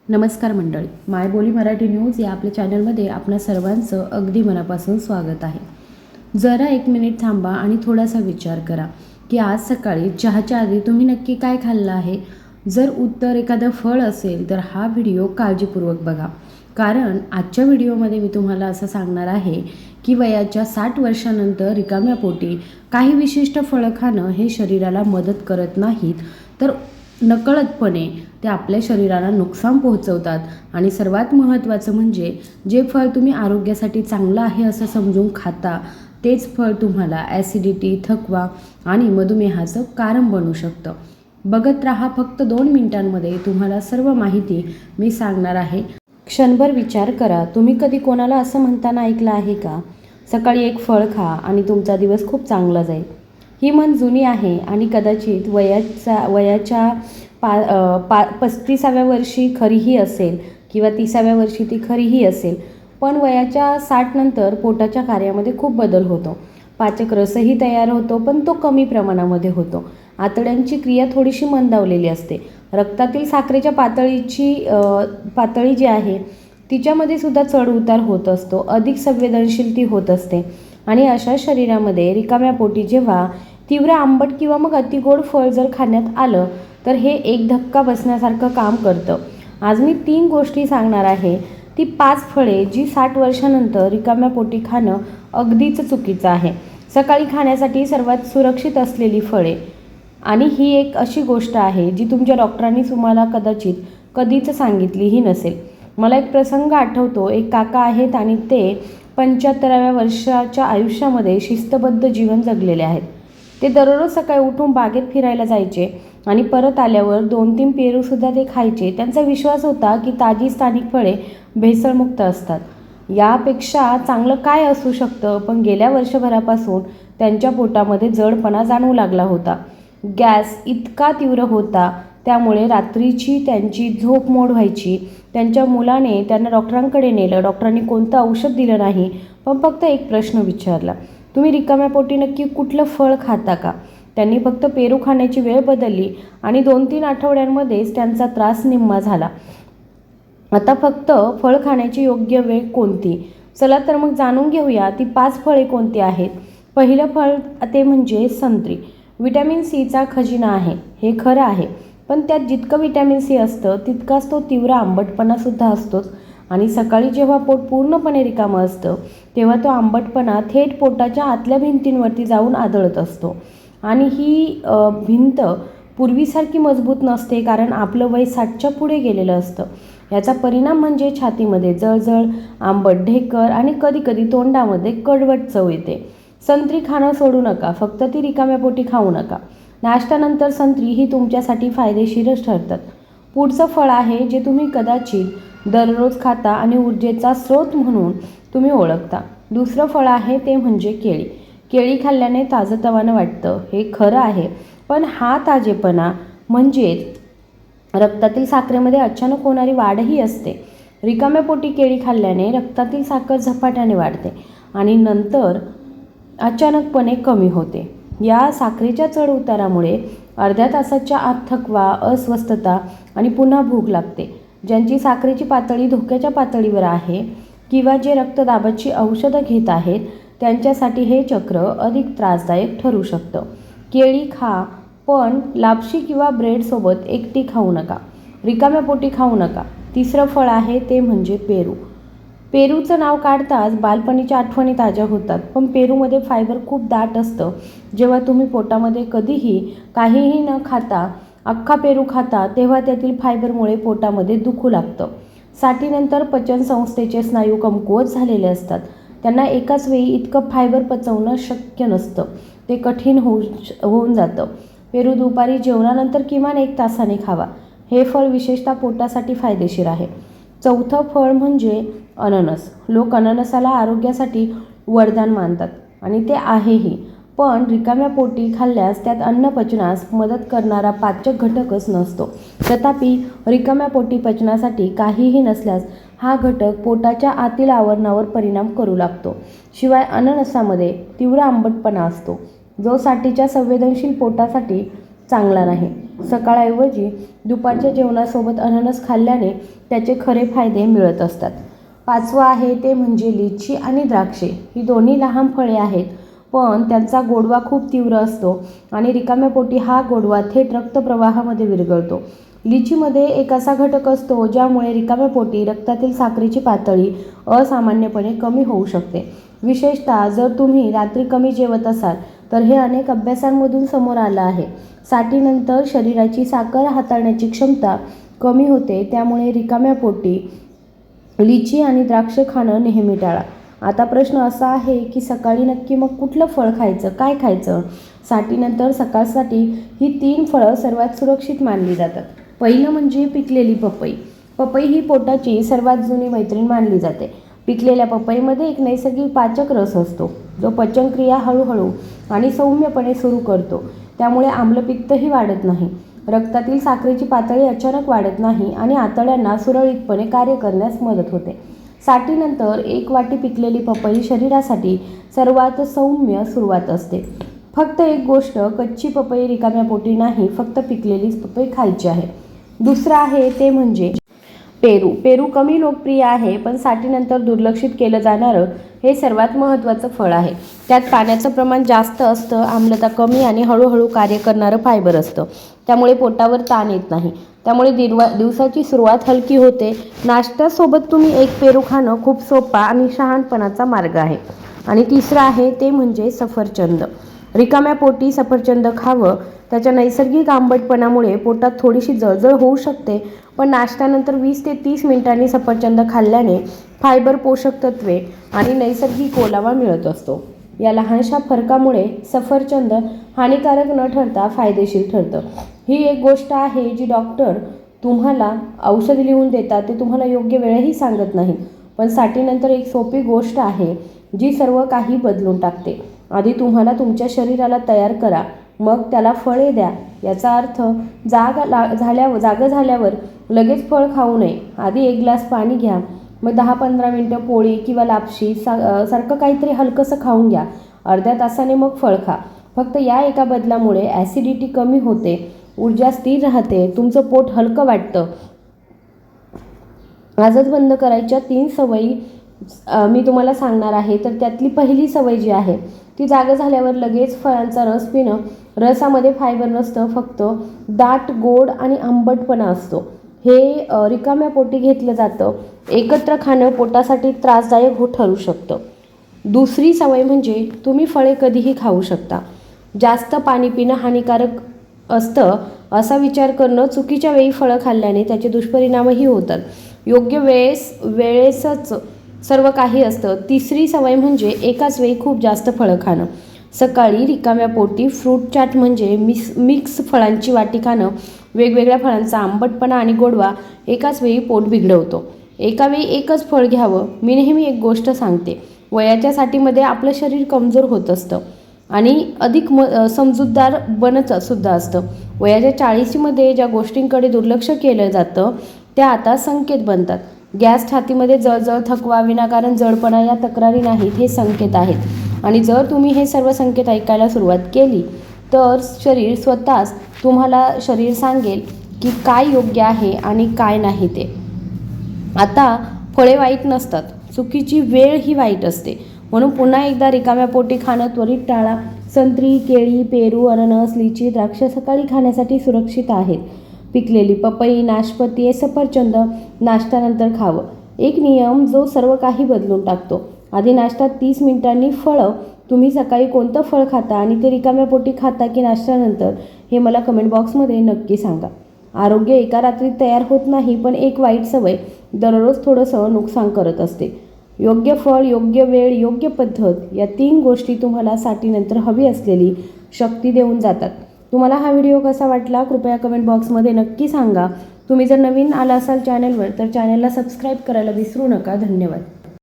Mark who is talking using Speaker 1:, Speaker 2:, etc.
Speaker 1: नमस्कार मंडळी, मायबोली मराठी न्यूज या आपल्या चॅनलमध्ये आपणा सर्वांचं अगदी मनापासून स्वागत आहे. जरा एक मिनिट थांबा आणि थोडासा विचार करा की आज सकाळी चहाच्या आधी तुम्ही नक्की काय खाल्लं आहे. जर उत्तर एखादं फळ असेल तर हा व्हिडिओ काळजीपूर्वक बघा, कारण आजच्या व्हिडिओमध्ये मी तुम्हाला असं सांगणार आहे की वयाच्या 60 वर्षानंतर रिकाम्या पोटी काही विशिष्ट फळं खाणं हे शरीराला मदत करत नाहीत, तर नकळतपणे ते आपल्या शरीराला नुकसान पोहोचवतात. आणि सर्वात महत्त्वाचं म्हणजे जे फळ तुम्ही आरोग्यासाठी चांगलं आहे असं समजून खाता तेच फळ तुम्हाला ॲसिडिटी, थकवा आणि मधुमेहाचं कारण बनू शकतं. बघत राहा, फक्त 2 मिनिटांमध्ये तुम्हाला सर्व माहिती मी सांगणार आहे. क्षणभर विचार करा, तुम्ही कधी कोणाला असं म्हणताना ऐकलं आहे का, सकाळी एक फळ खा आणि तुमचा दिवस खूप चांगला जाईल. ही म्हण जुनी आहे आणि कदाचित वयाच्या 35व्या वर्षी खरीही असेल किंवा 30व्या वर्षी ती खरीही असेल, पण वयाच्या 60 नंतर पोटाच्या कार्यामध्ये खूप बदल होतो. पाचक रसही तयार होतो, पण तो कमी प्रमाणामध्ये होतो. आतड्यांची क्रिया थोडीशी मंदावलेली असते. रक्तातील साखरेच्या पातळी जी आहे तिच्यामध्ये सुद्धा चढ उतार होत असतो. अधिक संवेदनशील ती होत असते. आणि अशा शरीरामध्ये रिकाम्या पोटी जेव्हा तीव्र आंबट किंवा मग अतिगोड फळ जर खाण्यात आलं तर हे एक धक्का बसण्यासारखं काम करतं. आज मी 3 गोष्टी सांगणार आहे, ती 5 फळे जी 60 वर्षानंतर रिकाम्या पोटी खाणं अगदीच चुकीचं आहे. सकाळी खाण्यासाठी सर्वात सुरक्षित असलेली फळे. आणि ही एक अशी गोष्ट आहे जी तुमच्या डॉक्टरांनी तुम्हाला कदाचित कधीच सांगितलीही नसेल. मला एक प्रसंग आठवतो. एक काका आहेत आणि ते 75व्या वर्षाच्या आयुष्यामध्ये शिस्तबद्ध जीवन जगलेले आहेत. ते दररोज सकाळी उठून बागेत फिरायला जायचे आणि परत आल्यावर 2-3 पेरूसुद्धा ते खायचे. त्यांचा विश्वास होता की ताजी स्थानिक फळे भेसळमुक्त असतात. यापेक्षा चांगलं काय असू शकतं. पण गेल्या वर्षभरापासून त्यांच्या पोटामध्ये जडपणा जाणवू लागला होता. गॅस इतका तीव्र होता, त्यामुळे रात्रीची त्यांची झोप मोड व्हायची. त्यांच्या मुलाने त्यांना डॉक्टरांकडे नेलं. डॉक्टरांनी कोणतं औषध दिलं नाही, पण फक्त एक प्रश्न विचारला, तुम्ही रिकाम्या पोटी नक्की कुठलं फळ खाता का. त्यांनी फक्त पेरू खाण्याची वेळ बदलली आणि 2-3 आठवड्यांमध्येच त्यांचा त्रास निम्मा झाला. आता फक्त फळ खाण्याची योग्य वेळ कोणती. चला तर मग जाणून घेऊया ती 5 फळे कोणती आहेत. पहिलं फळ ते म्हणजे संत्री. व्हिटॅमिन सीचा खजिना आहे हे खरं आहे, पण त्यात जितकं व्हिटॅमिन सी असतं तितकाच तो तीव्र आंबटपणासुद्धा असतोच. आणि सकाळी जेव्हा पोट पूर्णपणे रिकामं असतं तेव्हा तो आंबटपणा थेट पोटाच्या आतल्या भिंतींवरती जाऊन आदळत असतो. आणि ही भिंत पूर्वीसारखी मजबूत नसते, कारण आपलं वय 60च्या पुढे गेलेलं असतं. याचा परिणाम म्हणजे छातीमध्ये जळजळ, आंबट ढेकर आणि कधीकधी तोंडामध्ये कडवट चव येते. संत्री खाणं सोडू नका, फक्त ती रिकाम्या पोटी खाऊ नका. नाश्त्यानंतर संत्री ही तुमच्यासाठी फायदेशीरच ठरतात. पुढचं फळ आहे जे तुम्ही कदाचित दररोज खाता आणि ऊर्जेचा स्रोत म्हणून तुम्ही ओळखता. दुसरं फळ आहे ते म्हणजे केळी. केळी खाल्ल्याने ताजंतवानं वाटतं हे खरं आहे, पण हा ताजेपणा म्हणजेच रक्तातील साखरेमध्ये अचानक होणारी वाढही असते. रिकाम्या पोटी केळी खाल्ल्याने रक्तातील साखर झपाट्याने वाढते आणि नंतर अचानकपणे कमी होते. या साखरेच्या चढ उतारामुळे अर्ध्या तासाच्या आत थकवा, अस्वस्थता आणि पुन्हा भूक लागते. ज्यांची साखरेची पातळी धोक्याच्या पातळीवर आहे किंवा जे रक्तदाबाची औषधं घेत आहेत त्यांच्यासाठी हे चक्र अधिक त्रासदायक ठरू शकतं. केळी खा, पण लापशी किंवा ब्रेडसोबत एकटी खाऊ नका. रिकाम्या पोटी खाऊ नका. तिसरं फळ आहे ते म्हणजे पेरू. पेरूचं नाव काढताच बालपणीच्या आठवणी ताज्या होतात, पण पेरूमध्ये फायबर खूप दाट असतं. जेव्हा तुम्ही पोटामध्ये कधीही काहीही न खाता अख्खा पेरू खाता तेव्हा त्यातील फायबरमुळे पोटामध्ये दुखू लागतं. 60नंतर पचनसंस्थेचे स्नायू कमकुवत झालेले असतात. त्यांना एकाच वेळी इतकं फायबर पचवणं शक्य नसतं. ते कठीण होऊन जातं. पेरू दुपारी जेवणानंतर किमान 1 तासाने खावा. हे फळ विशेषतः पोटासाठी फायदेशीर आहे. चौथं फळ म्हणजे अननस. लोक अननसाला आरोग्यासाठी वरदान मानतात आणि ते आहेही, पण रिकाम्या पोटी खाल्ल्यास त्यात अन्न पचनास मदत करणारा पाचक घटकच नसतो. तथापि रिकाम्या पोटी पचनासाठी काहीही नसल्यास हा घटक पोटाच्या आतील आवरणावर परिणाम करू लागतो. शिवाय अननसामध्ये तीव्र आंबटपणा असतो, जो साठीच्या संवेदनशील पोटासाठी चांगला नाही. सकाळऐवजी दुपारच्या जेवणासोबत अननस खाल्ल्याने त्याचे खरे फायदे मिळत असतात. 5वं आहे ते म्हणजे लिची आणि द्राक्षे. ही दोन्ही लहान फळे आहेत, पण त्यांचा गोडवा खूप तीव्र असतो आणि रिकाम्या पोटी हा गोडवा थेट रक्तप्रवाहामध्ये विरघळतो. लिचीमध्ये एक असा घटक असतो ज्यामुळे रिकाम्या पोटी रक्तातील साखरेची पातळी असामान्यपणे कमी होऊ शकते. विशेषतः जर तुम्ही रात्री कमी जेवत असाल तर हे अनेक अभ्यासांमधून समोर आलं आहे. साठीनंतर शरीराची साखर हाताळण्याची क्षमता कमी होते, त्यामुळे रिकाम्या पोटी लिची आणि द्राक्ष खाणं नेहमी टाळा. आता प्रश्न असा आहे की सकाळी नक्की मग कुठलं फळ खायचं, काय खायचं? साठीनंतर सकाळसाठी ही 3 फळं सर्वात सुरक्षित मानली जातात. पहिलं म्हणजे पिकलेली पपई. पपई ही पोटाची सर्वात जुनी मैत्रीण मानली जाते. पिकलेल्या पपईमध्ये एक नैसर्गिक पाचक रस असतो जो पचनक्रिया हळूहळू आणि सौम्यपणे सुरू करतो. त्यामुळे आम्लपित्तही वाढत नाही, रक्तातील साखरेची पातळी अचानक वाढत नाही आणि आतड्यांना सुरळीतपणे कार्य करण्यास मदत होते. साठीनंतर 1 वाटी पिकलेली पपई शरीरासाठी सर्वात सौम्य सुरुवात असते. फक्त एक गोष्ट, कच्ची पपई रिकाम्या पोटी नाही, फक्त पिकलेलीच पपई खायची आहे. दुसरं आहे ते म्हणजे पेरू. पेरू कमी लोकप्रिय आहे, पण साठीनंतर दुर्लक्षित केलं जाणारं हे सर्वात महत्त्वाचं फळ आहे. त्यात पाण्याचं प्रमाण जास्त असतं, आम्लता कमी आणि हळूहळू कार्य करणारं फायबर असतं. त्यामुळे पोटावर ताण येत नाही. त्यामुळे दिवसाची सुरुवात हलकी होते. नाश्त्यासोबत तुम्ही 1 पेरू खाणं खूप सोपा आणि शहाणपणाचा मार्ग आहे. आणि तिसरं आहे ते म्हणजे सफरचंद. रिकाम्या पोटी सफरचंद खावं. त्याच्या नैसर्गिक आंबटपणामुळे पोटात थोडीशी जळजळ होऊ शकते, पण नाश्त्यानंतर 20 ते 30 मिनिटांनी सफरचंद खाल्ल्याने फायबर, पोषक तत्वे आणि नैसर्गिक ओलावा मिळत असतो. या लहानशा फरकामुळे सफरचंद हानिकारक न ठरता फायदेशीर ठरतं. ही एक गोष्ट आहे जी डॉक्टर तुम्हाला औषध लिहून देतात ते तुम्हाला योग्य वेळही सांगत नाहीत. पण साठीनंतर एक सोपी गोष्ट आहे जी सर्व काही बदलून टाकते. आधी तुम्हाला तुमच्या शरीराला तयार करा, मग त्याला फळे द्या. याचा अर्थ जागं झाल्यावर लगेच फळ खाऊ नये. आधी 1 ग्लास पाणी घ्या, मग 10-15 मिनटं पोळी किंवा लापशी सारखं काहीतरी हलकंसं खाऊन घ्या. अर्ध्या तासाने मग फळ खा. फक्त या एका बदलामुळे ॲसिडिटी कमी होते, ऊर्जा स्थिर राहते, तुमचं पोट हलकं वाटतं. आजच बंद करायच्या 3 सवयी मी तुम्हाला सांगणार आहे. तर त्यातली पहिली सवय जी आहे ती जागं झाल्यावर लगेच फळांचा रस पिणं. रसामध्ये फायबर नसतं, फक्त दाट, गोड आणि आंबटपणा असतो. हे रिकाम्या पोटी घेतलं जातं. एकत्र खाणं पोटासाठी त्रासदायक ठरू शकतं. दुसरी सवय म्हणजे तुम्ही फळे कधीही खाऊ शकता. जास्त पाणी पिणं हानिकारक असतं असा विचार करणं चुकीच्या वेळी फळं खाल्ल्याने त्याचे दुष्परिणामही होतात. योग्य वेळेसच सर्व काही असतं. तिसरी सवय म्हणजे एकाच वेळी खूप जास्त फळं खाणं. सकाळी रिकाम्या पोटी फ्रूट चाट म्हणजे मिक्स फळांची वाटी खाणं. वेगवेगळ्या फळांचा आंबटपणा आणि गोडवा एकाच वेळी पोट बिघडवतो. एका वेळी एकच फळ घ्यावं. मी नेहमी एक गोष्ट सांगते, वयाच्या साठीमध्ये आपलं शरीर कमजोर होत असतं आणि अधिक समजूतदार बनत सुद्धा असतं. वयाच्या 40मध्ये ज्या गोष्टींकडे दुर्लक्ष केलं जातं त्या आता संकेत बनतात. गॅस, छातीमध्ये जळजळ, थकवा, विनाकारण जडपणा या तक्रारी नाहीत, हे संकेत आहेत. आणि जर तुम्ही हे सर्व संकेत ऐकायला सुरुवात केली तर शरीर स्वतःच तुम्हाला सांगेल की काय योग्य आहे आणि काय नाही ते. आता फळे वाईट नसतात, चुकीची वेळ ही वाईट असते. म्हणून पुन्हा एकदा रिकाम्या पोटी खाणं त्वरित टाळा. संत्री, केळी, पेरू, अननस, लिची, द्राक्ष सकाळी खाण्यासाठी सुरक्षित आहेत. पिकलेली पपई, नाशपती, सफरचंद नाश्त्यानंतर खावं. एक नियम जो सर्व काही बदलून टाकतो. आधी नाश्त्यात 30 मिनिटांनी फळं. तुम्ही सकाळी कोणतं फळ खाता आणि ते रिकाम्या पोटी खाता की नाश्त्यानंतर, हे मला कमेंट बॉक्समध्ये नक्की सांगा. आरोग्य एका रात्रीत तयार होत नाही, पण एक वाईट सवय दररोज थोडंसं नुकसान करत असते. योग्य फळ, योग्य वेळ, योग्य पद्धत या 3 गोष्टी तुम्हाला साठीनंतर हवी असलेली शक्ती देऊन जातात. तुम्हाला हा व्हिडिओ कसा वाटला कृपया कमेंट बॉक्समध्ये नक्की सांगा. तुम्ही जर नवीन आला असाल चॅनलवर तर चॅनलला सबस्क्राईब करायला विसरू नका. धन्यवाद.